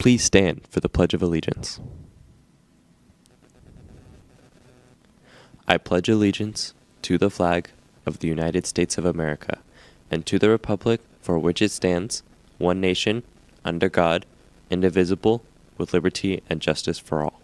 Please stand for the Pledge of Allegiance. I pledge allegiance to the flag of the United States of America and to the republic for which it stands, one nation, under God, indivisible, with liberty and justice for all.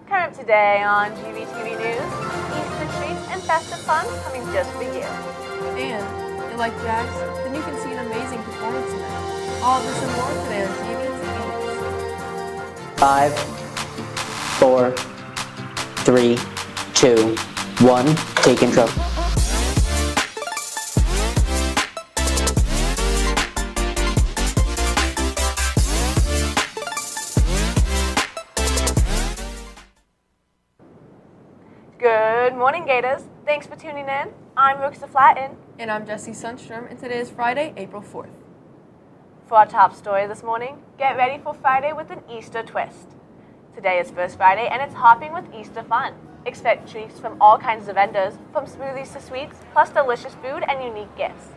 Coming up today on GVTV News, Eastern treats and festive fun coming just for you. And you like jazz? Then you can see an amazing performance tonight. All of this and more today on GVTV News. 5, 4, 3, 2, 1, take control. Good morning, Gators. Thanks for tuning in. I'm Rooksa Flatten. And I'm Jesse Sundstrom, and today is Friday, April 4th. For our top story this morning, get ready for Friday with an Easter twist. Today is First Friday, and it's hopping with Easter fun. Expect treats from all kinds of vendors, from smoothies to sweets, plus delicious food and unique gifts.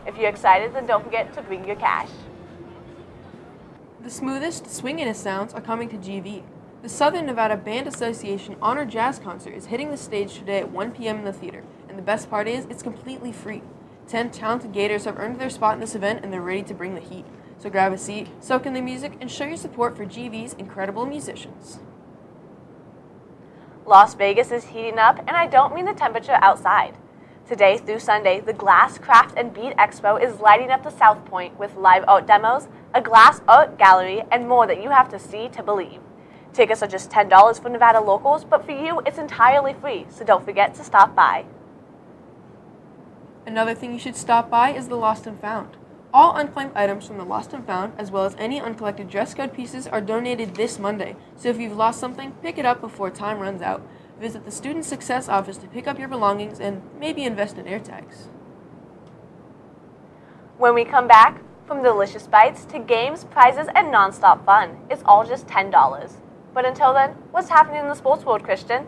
If you're excited, then don't forget to bring your cash. The smoothest, swinginest sounds are coming to GV. The Southern Nevada Band Association Honor Jazz Concert is hitting the stage today at 1 p.m. in the theater, and the best part is it's completely free. 10 talented Gators have earned their spot in this event, and they're ready to bring the heat. So grab a seat, soak in the music, and show your support for GV's incredible musicians. Las Vegas is heating up, and I don't mean the temperature outside. Today through Sunday, the Glass, Craft, and Beat Expo is lighting up the South Point with live art demos, a glass art gallery, and more that you have to see to believe. Tickets are just $10 for Nevada locals, but for you, it's entirely free, so don't forget to stop by. Another thing you should stop by is the Lost and Found. All unclaimed items from the Lost and Found, as well as any uncollected dress code pieces, are donated this Monday, so if you've lost something, pick it up before time runs out. Visit the Student Success Office to pick up your belongings and maybe invest in AirTags. When we come back, from delicious bites to games, prizes, and non-stop fun, it's all just $10. But until then, what's happening in the sports world, Christian?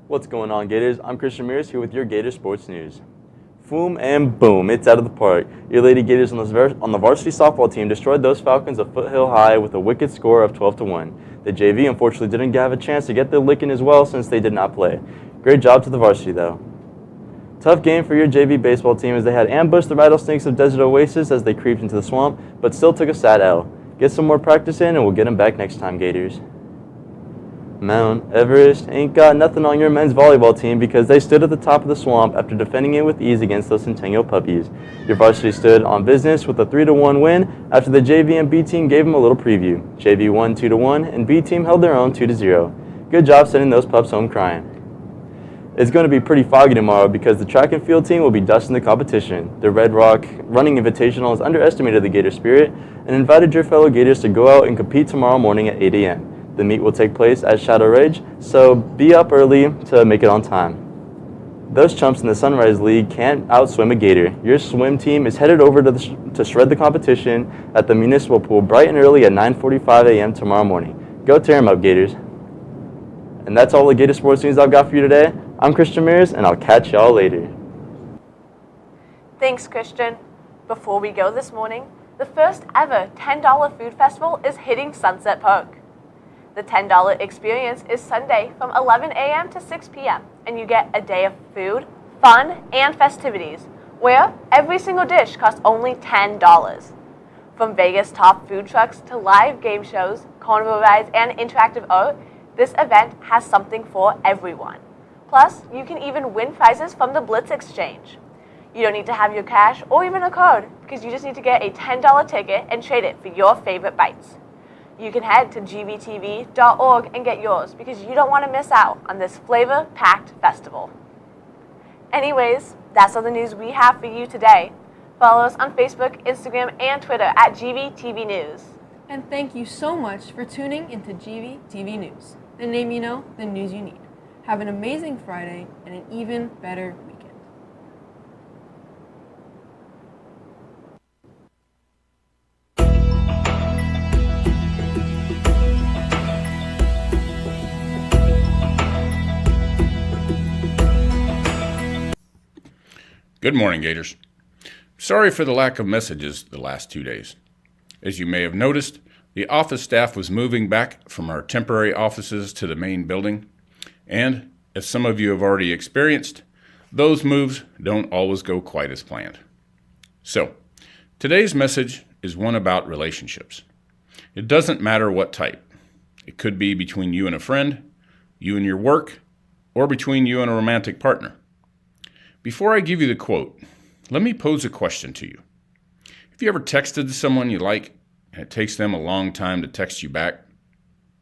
What's going on, Gators? I'm Christian Mears here with your Gator Sports News. Boom and boom, it's out of the park. Your Lady Gators on the varsity softball team destroyed those Falcons of Foothill High with a wicked score of 12-1. The JV unfortunately didn't have a chance to get their licking as well since they did not play. Great job to the varsity though. Tough game for your JV baseball team as they had ambushed the rattlesnakes of Desert Oasis as they creeped into the swamp, but still took a sad L. Get some more practice in and we'll get them back next time, Gators. Mount Everest ain't got nothing on your men's volleyball team because they stood at the top of the swamp after defending it with ease against those Centennial puppies. Your varsity stood on business with a 3-1 win after the JV and B team gave them a little preview. JV won 2-1 and B team held their own 2-0. Good job sending those pups home crying. It's going to be pretty foggy tomorrow because the track and field team will be dusting the competition. The Red Rock Running Invitational has underestimated the Gator spirit and invited your fellow Gators to go out and compete tomorrow morning at 8 a.m. The meet will take place at Shadow Ridge, so be up early to make it on time. Those chumps in the Sunrise League can't outswim a Gator. Your swim team is headed over to shred the competition at the municipal pool bright and early at 9:45 a.m. tomorrow morning. Go tear 'em up, Gators. And that's all the Gator Sports News I've got for you today. I'm Christian Mears, and I'll catch y'all later. Thanks, Christian. Before we go this morning, the first ever $10 food festival is hitting Sunset Park. The $10 experience is Sunday from 11 a.m. to 6 p.m., and you get a day of food, fun, and festivities, where every single dish costs only $10. From Vegas top food trucks to live game shows, carnival rides, and interactive art, this event has something for everyone. Plus, you can even win prizes from the Blitz Exchange. You don't need to have your cash or even a card, because you just need to get a $10 ticket and trade it for your favorite bites. You can head to gvtv.org and get yours, because you don't want to miss out on this flavor-packed festival. Anyways, that's all the news we have for you today. Follow us on Facebook, Instagram, and Twitter at GVTV News. And thank you so much for tuning into GVTV News. The name you know, the news you need. Have an amazing Friday and an even better weekend. Good morning, Gators. Sorry for the lack of messages the last 2 days. As you may have noticed, the office staff was moving back from our temporary offices to the main building, and as some of you have already experienced, those moves don't always go quite as planned. So, today's message is one about relationships. It doesn't matter what type. It could be between you and a friend, you and your work, or between you and a romantic partner. Before I give you the quote, let me pose a question to you. Have you ever texted someone you like and it takes them a long time to text you back?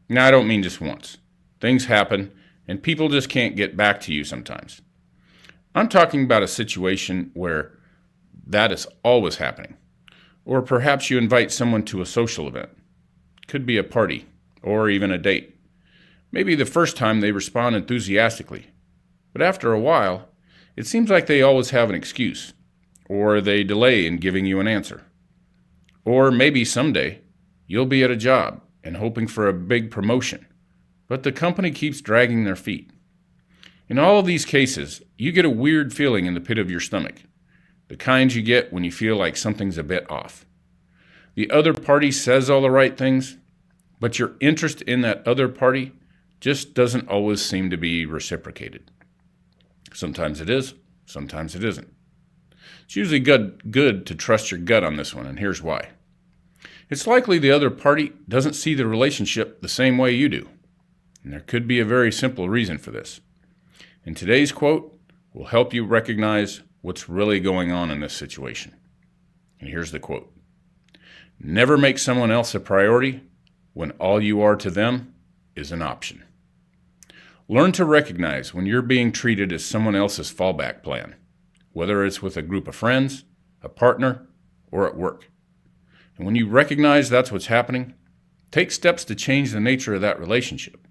Now, I don't mean just once. Things happen and people just can't get back to you sometimes. I'm talking about a situation where that is always happening. Or perhaps you invite someone to a social event. Could be a party or even a date. Maybe the first time they respond enthusiastically, but after a while, it seems like they always have an excuse, or they delay in giving you an answer. Or maybe someday you'll be at a job and hoping for a big promotion, but the company keeps dragging their feet. In all of these cases, you get a weird feeling in the pit of your stomach, the kind you get when you feel like something's a bit off. The other party says all the right things, but your interest in that other party just doesn't always seem to be reciprocated. Sometimes it is, sometimes it isn't. It's usually good to trust your gut on this one, and here's why. It's likely the other party doesn't see the relationship the same way you do, and there could be a very simple reason for this. And today's quote will help you recognize what's really going on in this situation. And here's the quote. Never make someone else a priority when all you are to them is an option. Learn to recognize when you're being treated as someone else's fallback plan, whether it's with a group of friends, a partner, or at work. And when you recognize that's what's happening, take steps to change the nature of that relationship.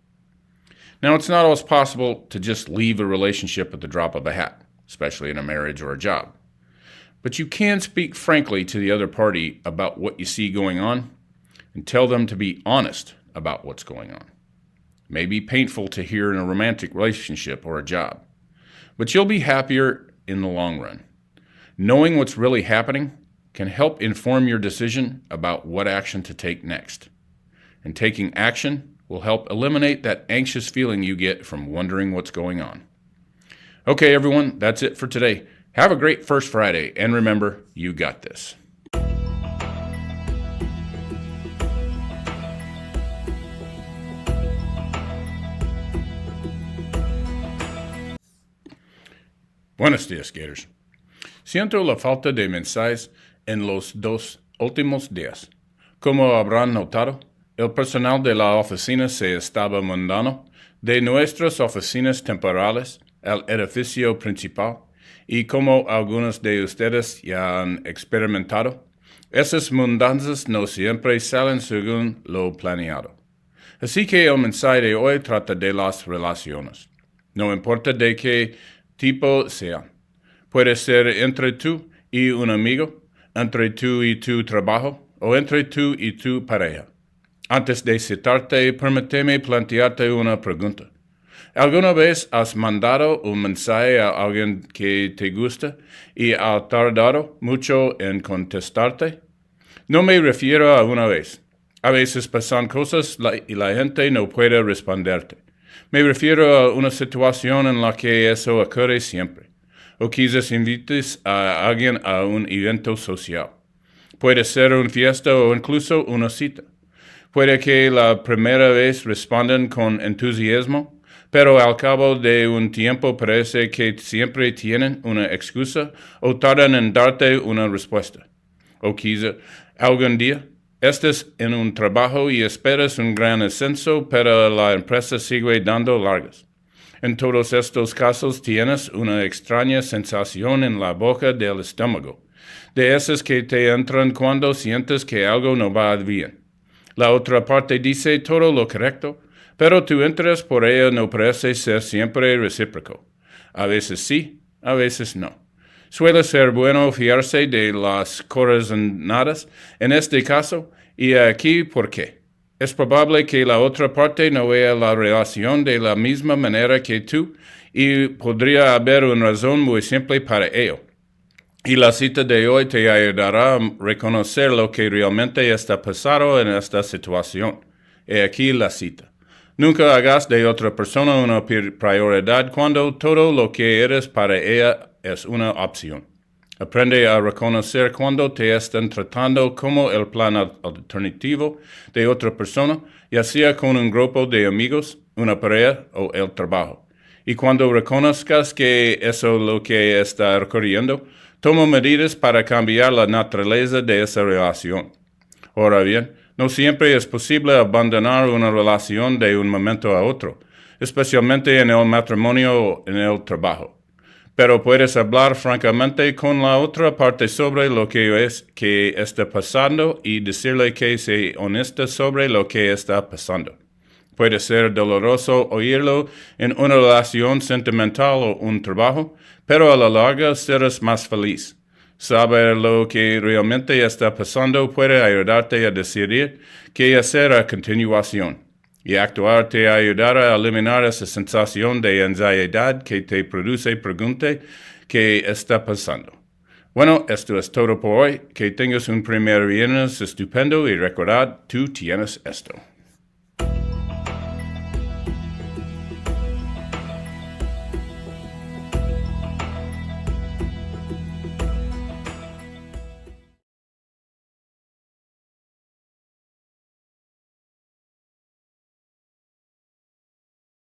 Now, it's not always possible to just leave a relationship at the drop of a hat, especially in a marriage or a job. But you can speak frankly to the other party about what you see going on and tell them to be honest about what's going on. It may be painful to hear in a romantic relationship or a job, but you'll be happier in the long run. Knowing what's really happening can help inform your decision about what action to take next. And taking action will help eliminate that anxious feeling you get from wondering what's going on. Okay, everyone, that's it for today. Have a great first Friday, and remember, you got this. Buenos días, Gators. Siento la falta de mensajes en los 2 últimos días. Como habrán notado, el personal de la oficina se estaba mudando de nuestras oficinas temporales al edificio principal, y como algunos de ustedes ya han experimentado, esas mudanzas no siempre salen según lo planeado. Así que el mensaje de hoy trata de las relaciones. No importa de qué tipo sea. Puede ser entre tú y un amigo, entre tú y tu trabajo, o entre tú y tu pareja. Antes de citarte, permíteme plantearte una pregunta. ¿Alguna vez has mandado un mensaje a alguien que te gusta y ha tardado mucho en contestarte? No me refiero a una vez. A veces pasan cosas y la gente no puede responderte. Me refiero a una situación en la que eso ocurre siempre. o quizás invites a alguien a un evento social. Puede ser una fiesta o incluso una cita. Puede que la primera vez respondan con entusiasmo, pero al cabo de un tiempo parece que siempre tienen una excusa o tardan en darte una respuesta. O quizá algún día estás en un trabajo y esperas un gran ascenso, pero la empresa sigue dando largas. En todos estos casos tienes una extraña sensación en la boca del estómago, de esas que te entran cuando sientes que algo no va bien. La otra parte dice todo lo correcto, pero tu interés por ella no parece ser siempre recíproco. A veces sí, a veces no. Suele ser bueno fiarse de las corazonadas en este caso, y aquí por qué. Es probable que la otra parte no vea la relación de la misma manera que tú, y podría haber una razón muy simple para ello. Y la cita de hoy te ayudará a reconocer lo que realmente está pasando en esta situación. He aquí la cita. Nunca hagas de otra persona una prioridad cuando todo lo que eres para ella es una opción. Aprende a reconocer cuando te están tratando como el plan alternativo de otra persona, ya sea con un grupo de amigos, una pareja o el trabajo. Y cuando reconozcas que eso es lo que está ocurriendo, toma medidas para cambiar la naturaleza de esa relación. Ahora bien, no siempre es posible abandonar una relación de un momento a otro, especialmente en el matrimonio o en el trabajo. Pero puedes hablar francamente con la otra parte sobre lo que está pasando y decirle que sea honesta sobre lo que está pasando. Puede ser doloroso oírlo en una relación sentimental o un trabajo, pero a la larga serás más feliz. Saber lo que realmente está pasando puede ayudarte a decidir qué hacer a continuación. Y actuar te ayudará a eliminar esa sensación de ansiedad que te produce preguntar qué está pasando. Bueno, esto es todo por hoy. Que tengas un primer viernes estupendo y recordad, tú tienes esto.